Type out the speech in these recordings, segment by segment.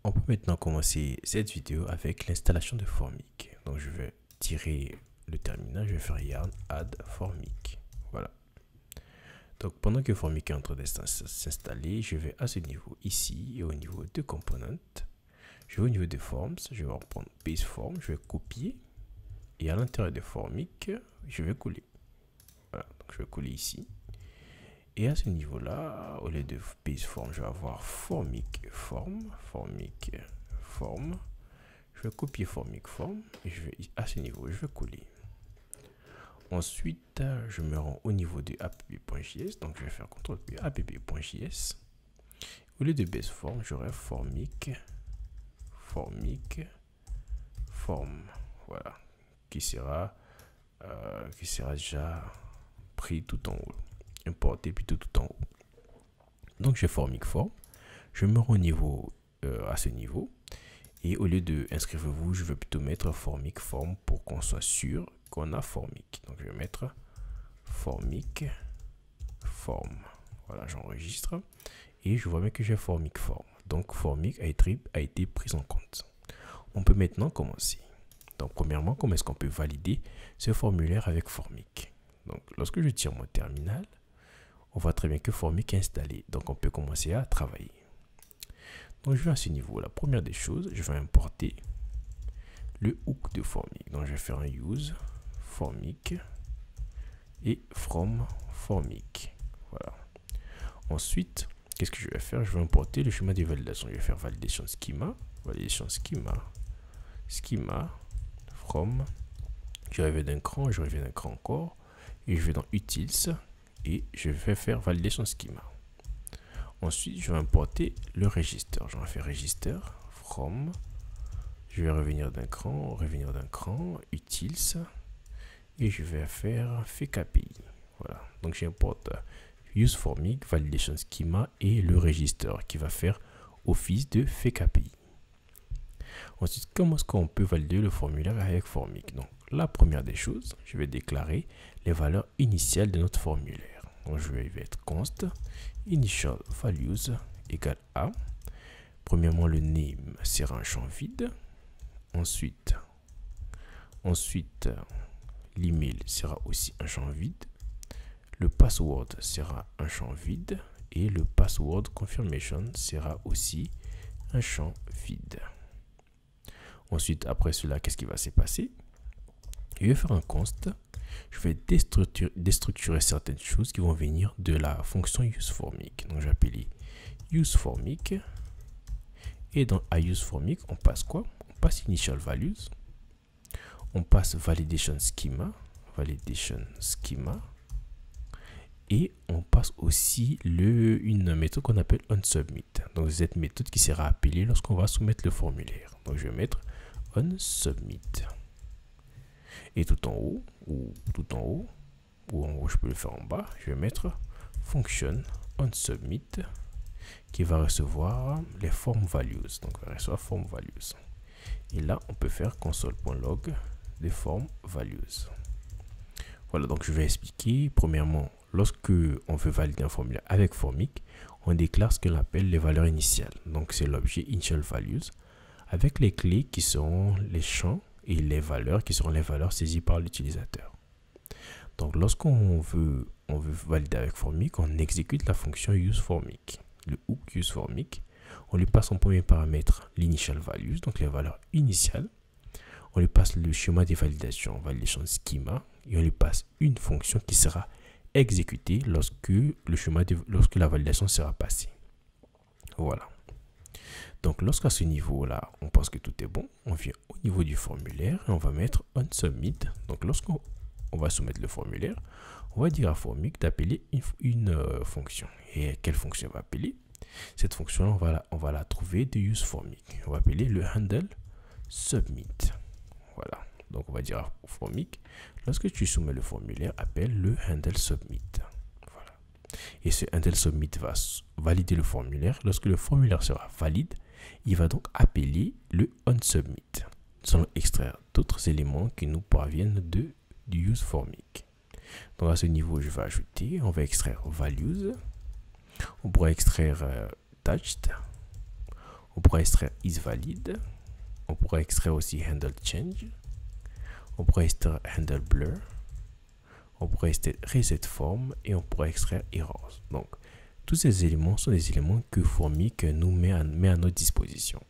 On peut maintenant commencer cette vidéo avec l'installation de Formic. Donc je vais tirer le terminal, je vais faire yarn add Formic. Voilà. Donc pendant que Formic est en train de s'installer, je vais à ce niveau ici et au niveau de components. Je vais au niveau de forms, je vais reprendre base form, je vais copier et à l'intérieur de Formic, je vais coller. Voilà, donc je vais coller ici. Et à ce niveau-là, au lieu de base form, je vais avoir Formic form. Je vais copier Formic form et je vais à ce niveau, je vais coller. Ensuite, je me rends au niveau de app.js, donc je vais faire CTRL-P app.js. Au lieu de base form, j'aurai Formic form, voilà, qui sera déjà pris tout en haut, importé plutôt tout en haut. Donc j'ai Formic form, je me rends au niveau à ce niveau et au lieu de inscrivez-vous, je vais plutôt mettre Formic form pour qu'on soit sûr qu'on a Formic. Donc je vais mettre Formic form. Voilà, j'enregistre et je vois bien que j'ai Formic form. Donc Formic a été pris en compte. On peut maintenant commencer. Donc premièrement, comment est-ce qu'on peut valider ce formulaire avec Formic? Donc lorsque je tire mon terminal, on voit très bien que Formic est installé. Donc on peut commencer à travailler. Donc je vais à ce niveau. La première des choses, je vais importer le hook de Formic. Donc je vais faire un use Formic et from Formic. Voilà. Ensuite, qu'est-ce que je vais faire? Je vais importer le schéma de validation. Je vais faire validation schema from. Je reviens d'un cran, encore et je vais dans utils et je vais faire validation schema. Ensuite, je vais importer le register. Je vais faire register from. Je vais revenir d'un cran, utils et je vais faire fake API. Voilà. Donc j'importe use Formic, validation schema et le register qui va faire office de fake API. Ensuite, comment est-ce qu'on peut valider le formulaire avec Formic? Donc la première des choses, je vais déclarer les valeurs initiales de notre formulaire. Donc je vais mettre const initial values égale à. Premièrement, le name sera un champ vide. Ensuite l'email sera aussi un champ vide. Le password sera un champ vide. Et le password confirmation sera aussi un champ vide. Ensuite, après cela, qu'est-ce qui va se passer? Je vais faire un const. Je vais déstructurer certaines choses qui vont venir de la fonction useFormic. Donc, je vais appeler useFormic. Et dans useFormic, on passe quoi? On passe initial values. On passe validation schema. Et on passe aussi une méthode qu'on appelle onSubmit. Donc, cette méthode qui sera appelée lorsqu'on va soumettre le formulaire. Donc, je vais mettre onSubmit. Et tout en haut, ou en haut, je peux le faire en bas, je vais mettre function onSubmit qui va recevoir les form values. Donc, on va recevoir form values. Et là, on peut faire console.log des form values. Voilà, donc je vais expliquer. Premièrement, lorsque on veut valider un formulaire avec Formic, on déclare ce qu'on appelle les valeurs initiales. Donc, c'est l'objet initial values avec les clés qui seront les champs et les valeurs qui seront les valeurs saisies par l'utilisateur. Donc, lorsqu'on veut valider avec Formic, on exécute la fonction useFormic. Le hook useFormic, on lui passe en premier paramètre l'initial values, donc les valeurs initiales. On lui passe le schéma de validation, validation schema, et on lui passe une fonction qui sera exécutée lorsque la validation sera passée. Voilà. Donc, lorsqu'à ce niveau-là, on pense que tout est bon, on vient au niveau du formulaire et on va mettre onSubmit. Donc, lorsqu'on va soumettre le formulaire, on va dire à Formic d'appeler une fonction. Et quelle fonction on va appeler? Cette fonction-là, on va la trouver de useFormic. On va appeler le handle submit. Voilà. Donc, on va dire à Formic, lorsque tu soumets le formulaire, appelle le handle submit. Voilà. Et ce handle submit va valider le formulaire. Lorsque le formulaire sera valide, il va donc appeler le onSubmit. Nous allons extraire d'autres éléments qui nous parviennent du useFormic. Donc, à ce niveau, je vais ajouter, on va extraire values. On pourra extraire touched. On pourra extraire isValid. On pourra extraire aussi handleChange. On pourra extraire handleBlur. On pourra extraire resetForm et on pourra extraire errors. Donc, tous ces éléments sont des éléments que Formic nous met à notre disposition.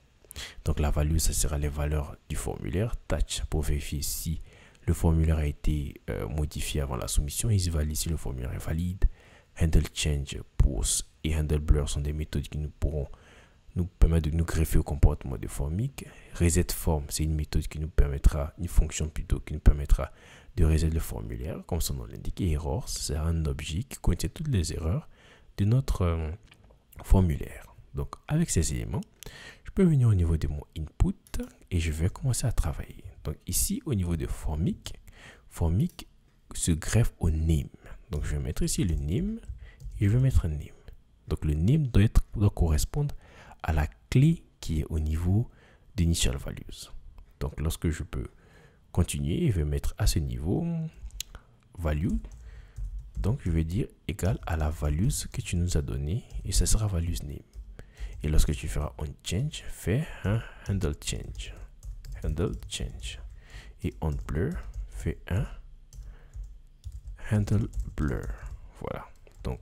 Donc, la value, ça sera les valeurs du formulaire. Touch pour vérifier si le formulaire a été modifié avant la soumission. isValid si le formulaire est valide. handleChange et handleBlur sont des méthodes qui nous pourront nous permettre de nous greffer au comportement de Formic. resetForm, c'est une méthode qui nous permettra, une fonction plutôt, qui nous permettra de reset le formulaire, comme son nom l'indique. Et errors, c'est un objet qui contient toutes les erreurs de notre formulaire. Donc, avec ces éléments, je peux venir au niveau de mon input et je vais commencer à travailler. Donc, ici, au niveau de Formic, Formic se greffe au name. Donc, je vais mettre ici le name et je vais mettre un name. Donc, le name doit correspondre à la clé qui est au niveau d'initial values. Donc, lorsque je peux continuer, je vais mettre à ce niveau value. Donc, je vais dire égal à la values que tu nous as donné et ça sera values name. Et lorsque tu feras on change, fais un handle change. Et on blur, fais un handle blur. Voilà. Donc,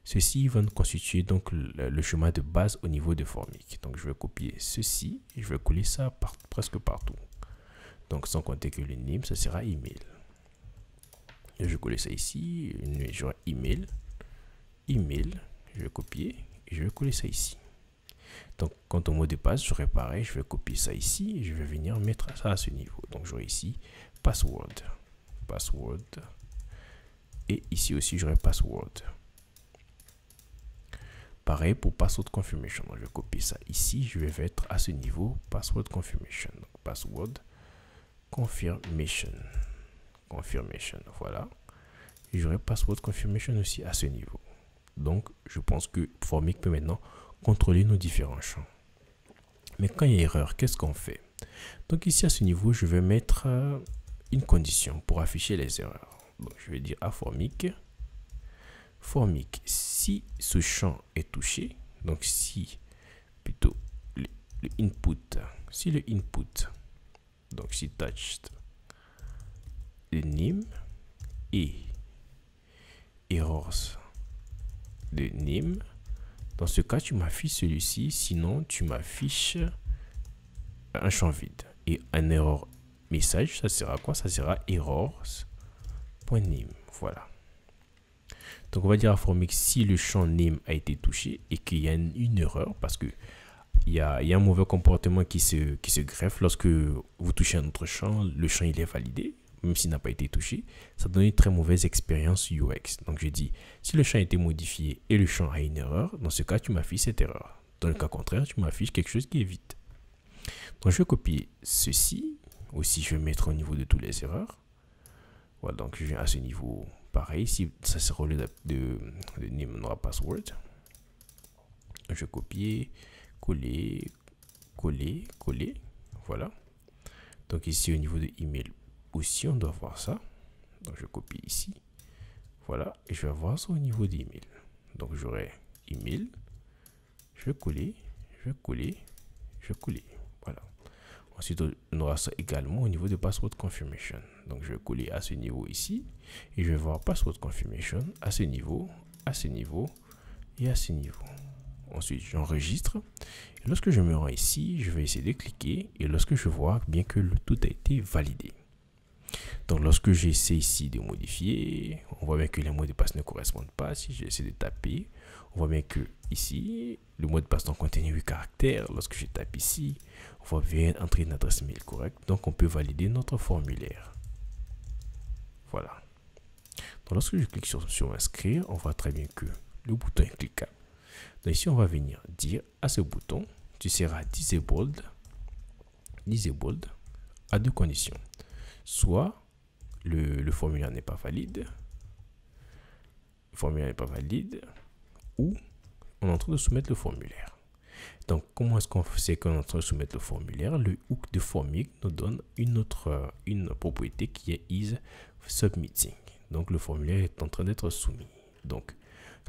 ceci va nous constituer donc le chemin de base au niveau de Formic. Donc, je vais copier ceci et je vais coller ça presque partout. Donc, sans compter que le name, ça sera email. Et je vais coller ça ici. J'aurai email. Je vais copier et je vais coller ça ici. Donc, quant au mot de passe, j'aurai pareil. Je vais copier ça ici et je vais venir mettre ça à ce niveau. Donc, j'aurai ici password. Et ici aussi, j'aurai password. Pareil pour password confirmation. Donc, je vais copier ça ici. Je vais mettre à ce niveau password confirmation. Donc, password confirmation. Voilà. Et j'aurai password confirmation aussi à ce niveau. Donc, je pense que Formic peut maintenant contrôler nos différents champs. Mais quand il y a erreur, qu'est-ce qu'on fait? Donc, ici à ce niveau, je vais mettre une condition pour afficher les erreurs. Donc, je vais dire à Formic, si ce champ est touché, donc si plutôt le input, donc si touched le name et errors de name, dans ce cas, tu m'affiches celui-ci, sinon tu m'affiches un champ vide. Et un error message, ça sera quoi? Ça sera errors.name. Voilà. Donc, on va dire à Formic si le champ name a été touché et qu'il y a une erreur parce que il y a un mauvais comportement qui se greffe lorsque vous touchez un autre champ, le champ il est validé, même s'il n'a pas été touché, ça donne une très mauvaise expérience UX. Donc, je dis, si le champ a été modifié et le champ a une erreur, dans ce cas, tu m'affiches cette erreur. Dans le cas contraire, tu m'affiches quelque chose qui est vide. Donc, je vais copier ceci. Aussi, je vais mettre au niveau de toutes les erreurs. Voilà, donc je viens à ce niveau. Pareil, si ça sera au lieu de name n'aura password. Je vais copier, coller. Voilà. Donc, ici, au niveau de email, aussi, on doit voir ça. Donc, je copie ici. Voilà. Et je vais voir ça au niveau d'email. Donc, j'aurai email. Je vais coller. Voilà. Ensuite, on aura ça également au niveau de password confirmation. Donc, je vais coller à ce niveau ici. Et je vais voir password confirmation à ce niveau et à ce niveau. Ensuite, j'enregistre. Et lorsque je me rends ici, je vais essayer de cliquer. Et lorsque je vois bien que le tout a été validé. Donc, lorsque j'essaie ici de modifier, on voit bien que les mots de passe ne correspondent pas. Si j'essaie de taper, on voit bien que ici, le mot de passe donc contient 8 caractères. Lorsque je tape ici, on voit bien entrer une adresse mail correcte. Donc, on peut valider notre formulaire. Voilà. Donc, lorsque je clique sur inscrire, on voit très bien que le bouton est cliquable. Donc, ici, on va venir dire à ce bouton, tu seras disabled à deux conditions. Soit le formulaire n'est pas valide, ou on est en train de soumettre le formulaire. Donc, comment est-ce qu'on sait qu'on est en train de soumettre le formulaire? Le hook de Formic nous donne une propriété qui est isSubmitting. Donc, le formulaire est en train d'être soumis. Donc,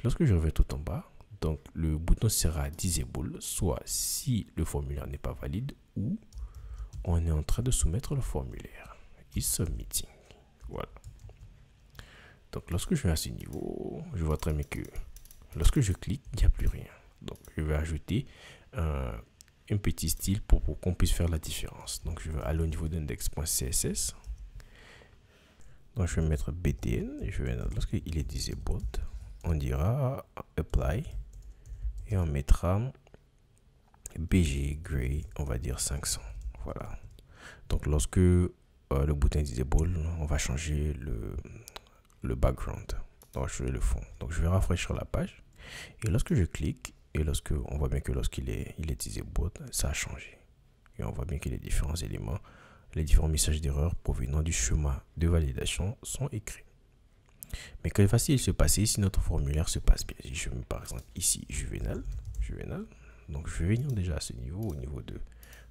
lorsque je reviens tout en bas, Donc, le bouton sera disable, soit si le formulaire n'est pas valide ou on est en train de soumettre le formulaire. Is submitting. Voilà. Donc, lorsque je vais à ce niveau, je vois très bien que lorsque je clique, il n'y a plus rien. Donc, je vais ajouter un petit style pour qu'on puisse faire la différence. Donc, je vais aller au niveau d'index.css. Donc, je vais mettre btn. Et je vais mettre, lorsqu'il est disabled, on dira apply. Et on mettra bg gray, on va dire 500. Voilà. Donc, lorsque le bouton est disable, on va changer le background. Donc, je vais le fond. Donc, je vais rafraîchir la page. Et lorsque je clique, et lorsque on voit bien que lorsqu'il est disable, ça a changé. Et on voit bien que les différents éléments, les différents messages d'erreur provenant du schéma de validation sont écrits. Mais que va-t-il se passer si notre formulaire se passe bien? Si je mets par exemple ici Juvenal. Donc, je vais venir déjà à ce niveau, au niveau de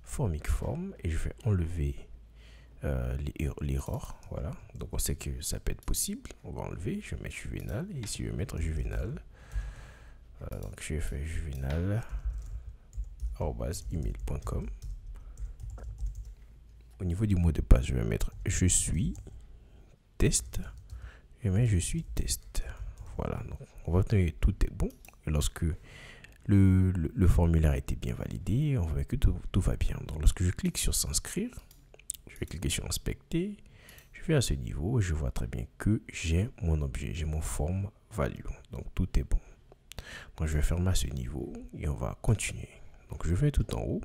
Formic Form, et je vais enlever l'erreur. Voilà. Donc, on sait que ça peut être possible. On va enlever. Je vais mettre Juvenal. Et ici, je vais mettre Juvenal. Voilà, donc, je vais faire juvenal@email.com. Au niveau du mot de passe, je vais mettre je suis test. Je vais mettre je suis test. Voilà. Donc, on va obtenir que tout est bon. Et lorsque le formulaire a été bien validé, on voit que tout va bien. Donc, lorsque je clique sur s'inscrire, je vais cliquer sur inspecter. Je vais à ce niveau, je vois très bien que j'ai mon objet, j'ai mon form value. Donc, tout est bon. Donc, je vais fermer à ce niveau et on va continuer. Donc, je vais tout en haut.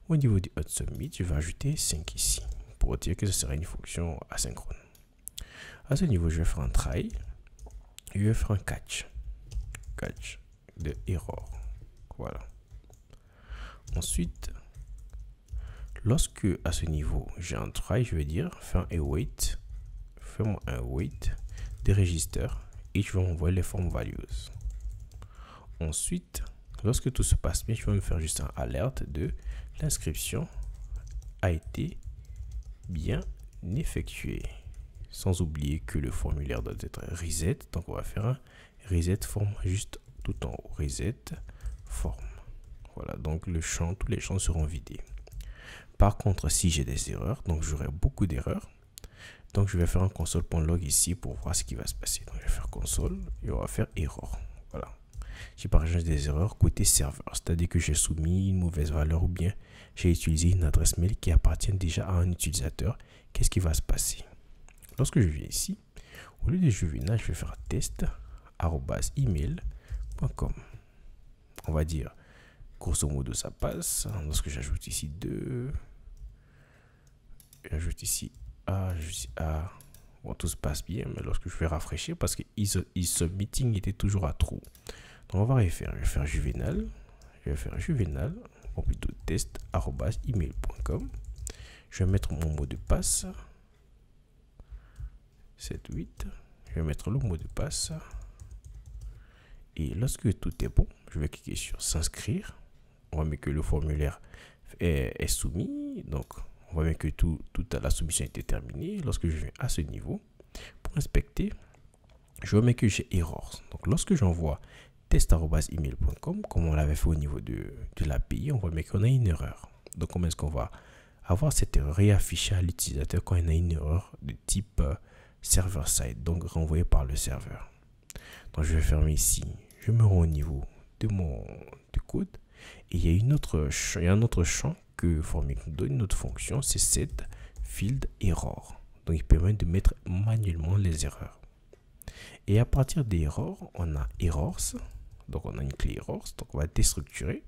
Au niveau du hot submit, je vais ajouter 5 ici pour dire que ce sera une fonction asynchrone. À ce niveau, je vais faire un try. Je vais faire un catch de error. Voilà. Ensuite, lorsque à ce niveau j'ai un try, je vais dire faire un await, fais-moi un wait des registers et je vais envoyer les form values. Ensuite, lorsque tout se passe bien, je vais me faire juste un alerte de l'inscription a été bien effectuée. Sans oublier que le formulaire doit être reset. Donc, on va faire un reset form juste tout en haut. Reset form. Voilà, donc tous les champs seront vidés. Par contre, si j'ai des erreurs, donc j'aurai beaucoup d'erreurs. Donc, je vais faire un console.log ici pour voir ce qui va se passer. Donc, je vais faire console et on va faire erreur. Voilà. J'ai par exemple des erreurs côté serveur, c'est-à-dire que j'ai soumis une mauvaise valeur ou bien j'ai utilisé une adresse mail qui appartient déjà à un utilisateur. Qu'est-ce qui va se passer? Lorsque je viens ici, au lieu de Juvenal, je vais faire test@email.com. On va dire, grosso modo, ça passe. Lorsque j'ajoute ici 2, j'ajoute ici A, bon, tout se passe bien, mais lorsque je vais rafraîchir, parce que submitting était toujours à true. Donc, on va refaire. Je vais faire Juvenal. Ou plutôt test@email.com. Je vais mettre mon mot de passe. 7,8. Je vais mettre le mot de passe. Et lorsque tout est bon, je vais cliquer sur s'inscrire. On voit bien que le formulaire est soumis. Donc, on voit bien que toute la soumission a été terminée. Lorsque je viens à ce niveau, pour inspecter, je vois bien que j'ai errors. Donc, lorsque j'envoie test@email.com, comme on l'avait fait au niveau de l'API, on voit bien qu'on a une erreur. Donc, comment est-ce qu'on va avoir cette erreur réaffichée à l'utilisateur quand il y a une erreur de type server-side, donc renvoyée par le serveur? Donc, je vais fermer ici. Je me rends au niveau de du code. Et il y a un autre champ que Formic nous donne, une autre fonction, c'est set field error. Donc, il permet de mettre manuellement les erreurs. Et à partir des erreurs, on a errors. Donc, on a une clé errors. Donc, on va déstructurer.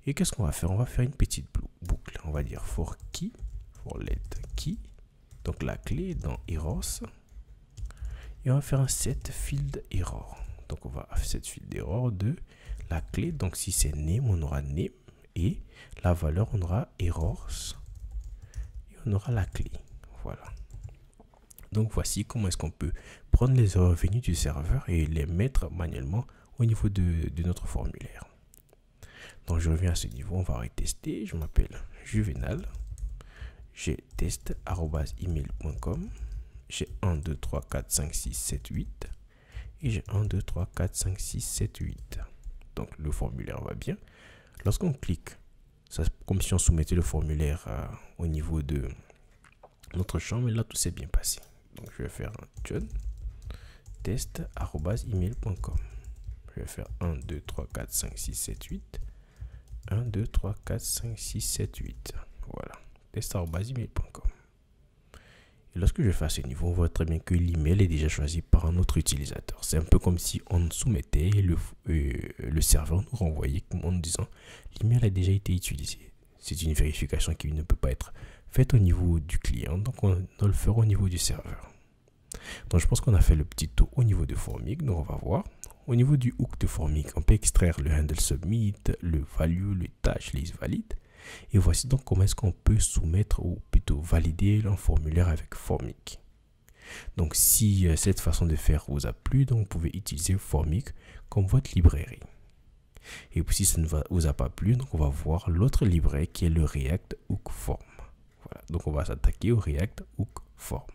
Et qu'est-ce qu'on va faire? On va faire une petite boucle. On va dire for key, for let key. Donc, la clé dans errors. Et on va faire un set field error. Donc, on va faire set field error de la clé. Donc, si c'est name, on aura name. Et la valeur, on aura errors. Et on aura la clé. Voilà. Donc, voici comment est-ce qu'on peut prendre les erreurs venues du serveur et les mettre manuellement au niveau de notre formulaire. Donc, je reviens à ce niveau. On va retester. Je m'appelle Juvenal. J'ai test@email.com. J'ai 1, 2, 3, 4, 5, 6, 7, 8. Et j'ai 1, 2, 3, 4, 5, 6, 7, 8. Donc le formulaire va bien. Lorsqu'on clique, c'est comme si on soumettait le formulaire au niveau de notre champ, mais là tout s'est bien passé. Donc je vais faire un john test@email.com. Je vais faire 1, 2, 3, 4, 5, 6, 7, 8. 1, 2, 3, 4, 5, 6, 7, 8. Voilà. Test@email.com. Et lorsque je fais à ce niveau, on voit très bien que l'email est déjà choisi par un autre utilisateur. C'est un peu comme si on soumettait le serveur nous renvoyait en nous disant l'email a déjà été utilisé. C'est une vérification qui ne peut pas être faite au niveau du client, donc on doit le faire au niveau du serveur. Donc je pense qu'on a fait le petit tour au niveau de Formik. Donc on va voir. Au niveau du hook de Formik, on peut extraire le handle submit, le value, le tâche, list valide. Et voici donc comment est-ce qu'on peut soumettre ou plutôt valider un formulaire avec Formik. Donc si cette façon de faire vous a plu, donc vous pouvez utiliser Formik comme votre librairie. Et puis si ça ne vous a pas plu, donc on va voir l'autre librairie qui est le React Hook Form. Voilà, donc on va s'attaquer au React Hook Form.